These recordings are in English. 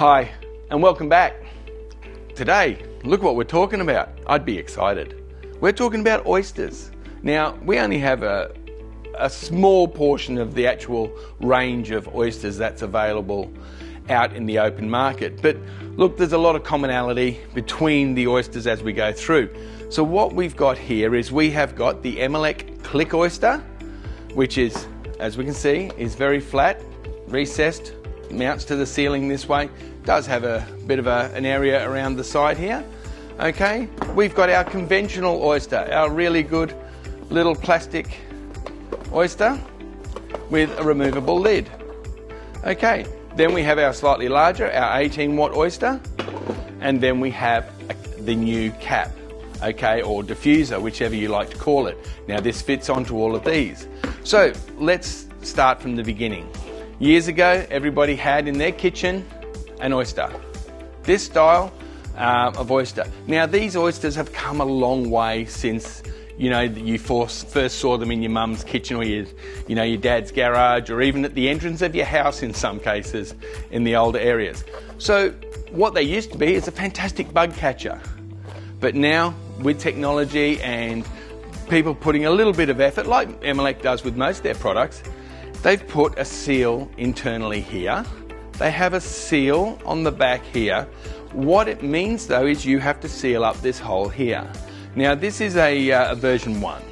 Hi, and welcome back. Today, look what we're talking about. I'd be excited. We're talking about oysters. Now, we only have a small portion of the actual range of oysters that's available out in the open market. But look, there's a lot of commonality between the oysters as we go through. So what we've got here is we have got the M-Elec Oyster, which is, as we can see, is very flat, recessed, mounts to the ceiling this way. Does have a bit of an area around the side here. Okay, we've got our conventional oyster, our really good little plastic oyster with a removable lid. Okay, then we have our slightly larger, our 18-watt oyster, and then we have the new cap, okay, or diffuser, whichever you like to call it. Now this fits onto all of these. So let's start from the beginning. Years ago, everybody had in their kitchen an oyster. This style of oyster. Now these oysters have come a long way since you first saw them in your mum's kitchen or your dad's garage, or even at the entrance of your house in some cases in the older areas. So what they used to be is a fantastic bug catcher. But now with technology and people putting a little bit of effort, like M-Elec does with most of their products, they've put a seal internally here. They have a seal on the back here. What it means though is you have to seal up this hole here. Now this is a version 1,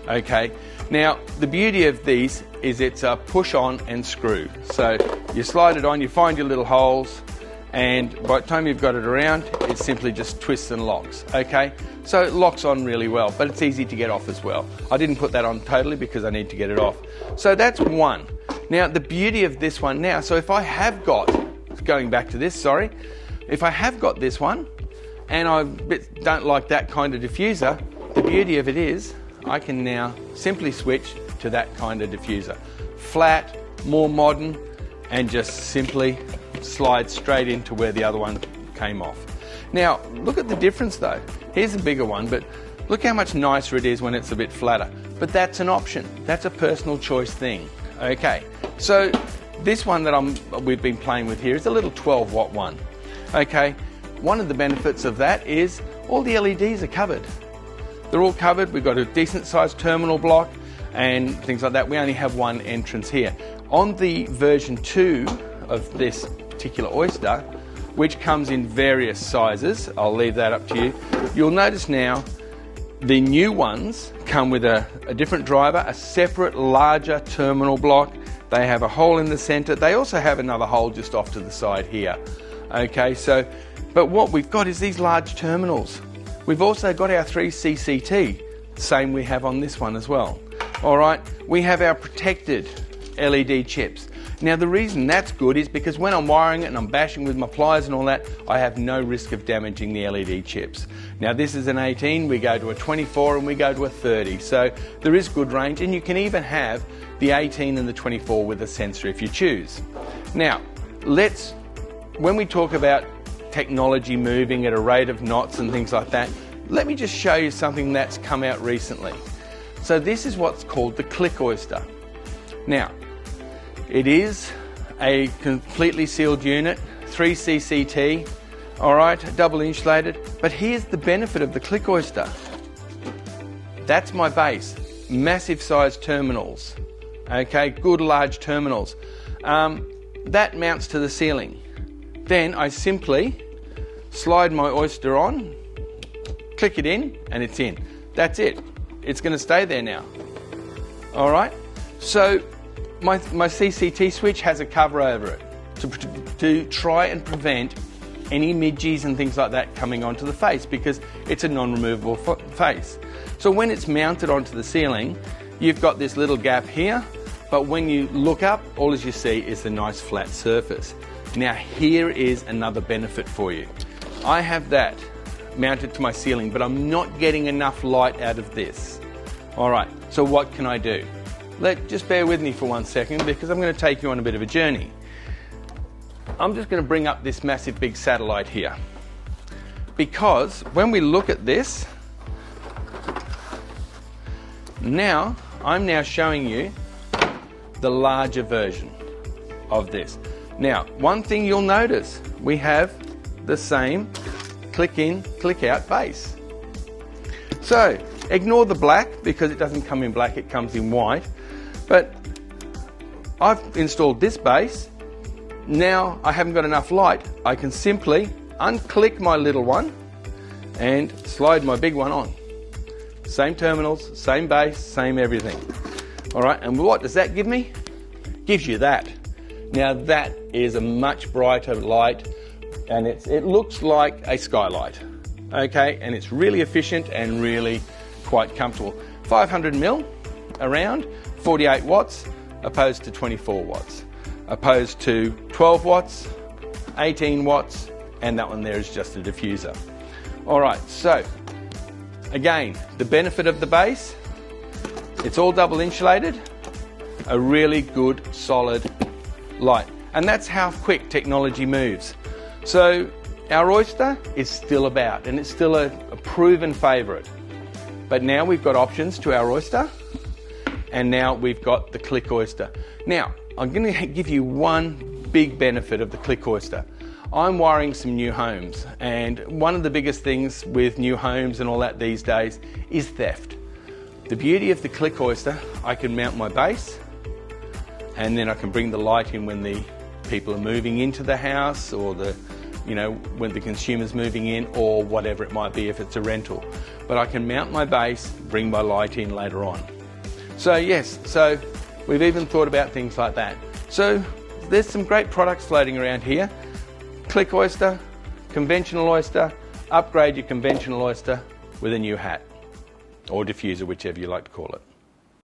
okay? Now the beauty of these is it's a push on and screw. So you slide it on, you find your little holes, and by the time you've got it around, it simply just twists and locks, okay? So it locks on really well, but it's easy to get off as well. I didn't put that on totally because I need to get it off. So that's one. Now the beauty of this one now, so if I have got, going back to this, sorry, if I have got this one, and I don't like that kind of diffuser, the beauty of it is I can now simply switch to that kind of diffuser. Flat, more modern, and just simply slide straight into where the other one came off. Now look at the difference though. Here's a bigger one, but look how much nicer it is when it's a bit flatter. But that's an option. That's a personal choice thing. Okay, so this one that we've been playing with here is a little 12-watt one. Okay, one of the benefits of that is all the LEDs are covered. They're all covered. We've got a decent sized terminal block and things like that. We only have one entrance here. On the version 2 of this particular oyster, which comes in various sizes, I'll leave that up to you, you'll notice now the new ones come with a different driver, a separate larger terminal block. They have a hole in the center. They also have another hole just off to the side here. Okay, so, but what we've got is these large terminals. We've also got our 3 CCT, same we have on this one as well. All right, we have our protected LED chips. Now the reason that's good is because when I'm wiring it and I'm bashing with my pliers and all that, I have no risk of damaging the LED chips. Now this is an 18, we go to a 24 and we go to a 30. So there is good range, and you can even have the 18 and the 24 with a sensor if you choose. Now, when we talk about technology moving at a rate of knots and things like that, let me just show you something that's come out recently. So this is what's called the Click Oyster. Now, it is a completely sealed unit, 3 CCT, all right, double insulated. But here's the benefit of the Click Oyster. That's my base, massive size terminals, okay, good large terminals. That mounts to the ceiling. Then I simply slide my oyster on, click it in, and it's in. That's it. It's going to stay there now. All right, so my CCT switch has a cover over it to try and prevent any midges and things like that coming onto the face, because it's a non-removable face. So when it's mounted onto the ceiling, you've got this little gap here, but when you look up, all as you see is the nice flat surface. Now here is another benefit for you. I have that mounted to my ceiling, but I'm not getting enough light out of this. All right, so what can I do? Just bear with me for 1 second, because I'm going to take you on a bit of a journey. I'm just going to bring up this massive big satellite here, because when we look at this, I'm now showing you the larger version of this. Now, one thing you'll notice, we have the same click in, click out base. So, ignore the black because it doesn't come in black, it comes in white. But I've installed this base. Now I haven't got enough light. I can simply unclick my little one and slide my big one on. Same terminals, same base, same everything. Alright, and what does that give me? Gives you that. Now that is a much brighter light, and it looks like a skylight. Okay, and it's really efficient and really quite comfortable. 500ml around, 48 watts opposed to 24 watts, opposed to 12 watts, 18 watts, and that one there is just a diffuser. Alright, so again, the benefit of the base, it's all double insulated, a really good solid light, and that's how quick technology moves. So our Oyster is still about, and it's still a proven favourite, but now we've got options to our Oyster, and now we've got the Click Oyster. Now I'm going to give you one big benefit of the Click Oyster. I'm wiring some new homes, and one of the biggest things with new homes and all that these days is theft. The beauty of the Click Oyster, I can mount my base, and then I can bring the light in when the people are moving into the house, or when the consumer's moving in, or whatever it might be if it's a rental. But I can mount my base, bring my light in later on. So yes, so we've even thought about things like that. So there's some great products floating around here. Click Oyster, conventional Oyster, upgrade your conventional Oyster with a new hat, or diffuser, whichever you like to call it.